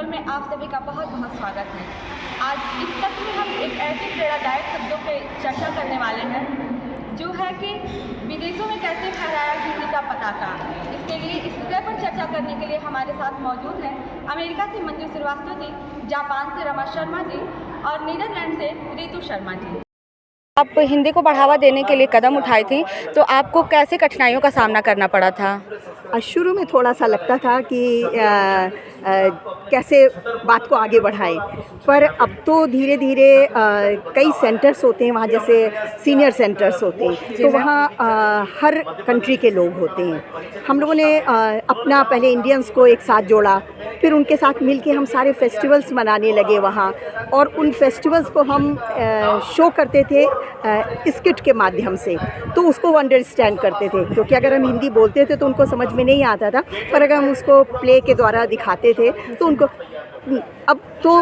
Festival में आप सभी का बहुत बहुत स्वागत है। आज इस सत्र में हम एक ऐसे प्रेरणादायक शब्दों पे चर्चा करने वाले हैं जो है कि विदेशों में कैसे फहराया हिंदी का पताका। इसके लिए इस विषय पर चर्चा करने के लिए हमारे साथ मौजूद हैं अमेरिका से मंजू श्रीवास्तव जी, जापान से रमा शर्मा जी और नीदरलैंड से रितु शर्मा जी। आप हिंदी को बढ़ावा देने के लिए कदम उठाई थी, तो आपको कैसे कठिनाइयों का सामना करना पड़ा था? शुरू में थोड़ा सा लगता था कि कैसे बात को आगे बढ़ाएं, पर अब तो धीरे धीरे कई सेंटर्स होते हैं वहाँ, जैसे सीनियर सेंटर्स होते हैं, तो वहाँ हर कंट्री के लोग होते हैं। हम लोगों ने अपना पहले इंडियंस को एक साथ जोड़ा, फिर उनके साथ मिलके हम सारे फेस्टिवल्स मनाने लगे वहाँ, और उन फेस्टिवल्स को हम शो करते थे स्किट के माध्यम से, तो उसको वो अंडरस्टैंड करते थे, क्योंकि अगर हम हिंदी बोलते थे तो उनको समझ में नहीं आता था, पर अगर हम उसको प्ले के द्वारा दिखाते थे तो उनको अब तो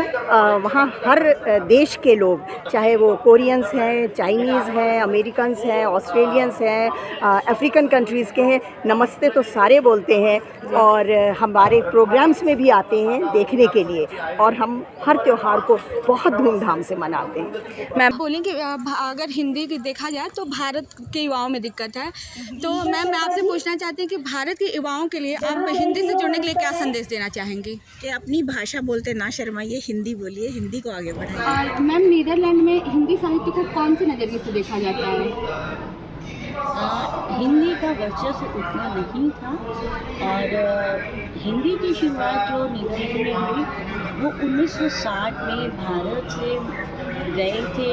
वहाँ हर देश के लोग, चाहे वो कोरियंस हैं, चाइनीज़ हैं, अमेरिकन्स हैं, ऑस्ट्रेलियंस हैं, अफ्रीकन कंट्रीज़ के हैं, नमस्ते तो सारे बोलते हैं, और हमारे प्रोग्राम्स में भी आते हैं देखने के लिए, और हम हर त्यौहार को बहुत धूमधाम से मनाते हैं। मैम बोलेंगे अगर हिंदी की देखा जाए तो भारत के युवाओं में दिक्कत है, तो मैम मैं आपसे पूछना चाहती हूँ कि भारत के युवाओं के लिए आप हिंदी से जुड़ने के लिए क्या संदेश देना चाहेंगी? कि अपनी भाषा बोलते ना शर्माइए, हिंदी बोलिए, हिंदी को आगे बढ़ाइए। और मैम नीदरलैंड में हिंदी साहित्य को कौन से नज़रिए से देखा जाता है? हिंदी का वर्चस्व उतना नहीं था, और हिंदी की शुरुआत जो नीदरलैंड में हुई वो 1960 में भारत से गए थे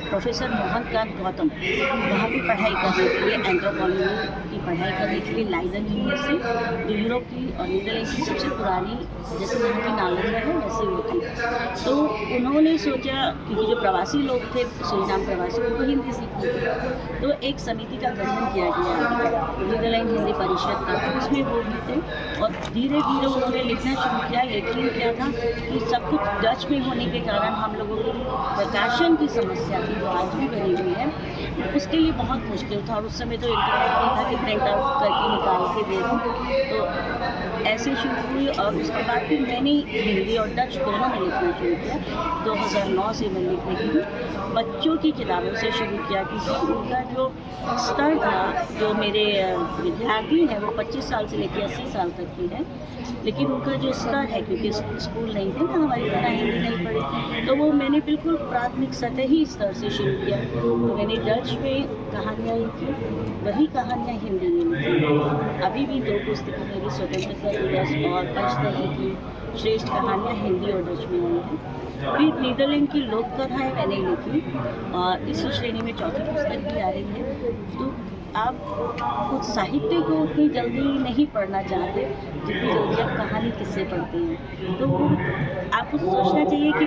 प्रोफेसर मोहनकांत गौतम वहाँ की पढ़ाई करने के लिए, एंथ्रोपोलॉजी की पढ़ाई करने के लिए लाइडन यूनिवर्सिटी, जो यूरोप की और नीदरलैंड की सबसे पुरानी, जैसे यहाँ की नालंदा है वैसे वो थी। तो उन्होंने सोचा, क्योंकि जो प्रवासी लोग थे, सूरीनाम प्रवासी, उनको हिंदी सीखनी थी, तो एक समिति का गठन किया गया नीदरलैंड हिंदी परिषद का, तो उसमें वो भी थे, और धीरे धीरे उन्होंने लिखना शुरू किया। यकीन किया था कि सब कुछ डच में होने के कारण हम लोगों को प्रकाशन की समस्या थी, जो आज भी बनी हुई है, उसके लिए बहुत मुश्किल था, और उस समय तो इंटरनेट नहीं था कि प्रिंट आउट करके निकाल के दे दूँ, तो ऐसे शुरू हुई। और उसके बाद फिर मैंने हिंदी और डच दोनों में लिखना शुरू किया। 2009 से मैं लिख रही हूँ, बच्चों की किताबों से शुरू किया, क्योंकि उनका जो स्तर था, जो मेरे विद्यार्थी हैं वो 25 साल से लेकर 80 साल तक की है, लेकिन उनका जो स्तर है, क्योंकि स्कूल नहीं थे ना हमारी तरह, हिंदी नहीं पढ़ी, तो वो मैंने बिल्कुल प्राथमिक सतही स्तर से शुरू किया। तो मैंने डच में कहानियाँ लिखी, वही कहानियाँ हिंदी में लिखी। अभी भी 2 पुस्तकें मेरी स्वतंत्रता दिवस और पंचतंत्र की श्रेष्ठ कहानियाँ हिंदी और डच में आई हैं। फिर नीदरलैंड की लोक कथाएँ मैंने लिखी, और इसी श्रेणी में 4थी पुस्तक भी आ रही है। तो आप कुछ साहित्य को उतनी जल्दी नहीं पढ़ना चाहते जितनी जल्दी आप कहानी किससे पढ़ते हैं। तो आपको सोचना चाहिए कि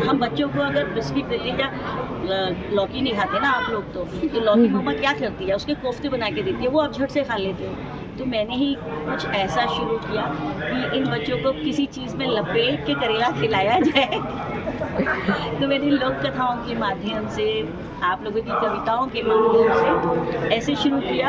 हम बच्चों को अगर बिस्किट देते हैं, या लौकी नहीं खाते ना आप लोग, तो लौकी मम्मा क्या करती है, उसके कोफ्ते बना के देती है, वो आप झट से खा लेते हो। तो मैंने ही कुछ ऐसा शुरू किया कि इन बच्चों को किसी चीज़ में लपेट के करेला खिलाया जाए। तो मैंने लोक कथाओं के माध्यम से, आप लोगों की कविताओं के माध्यम से ऐसे शुरू किया।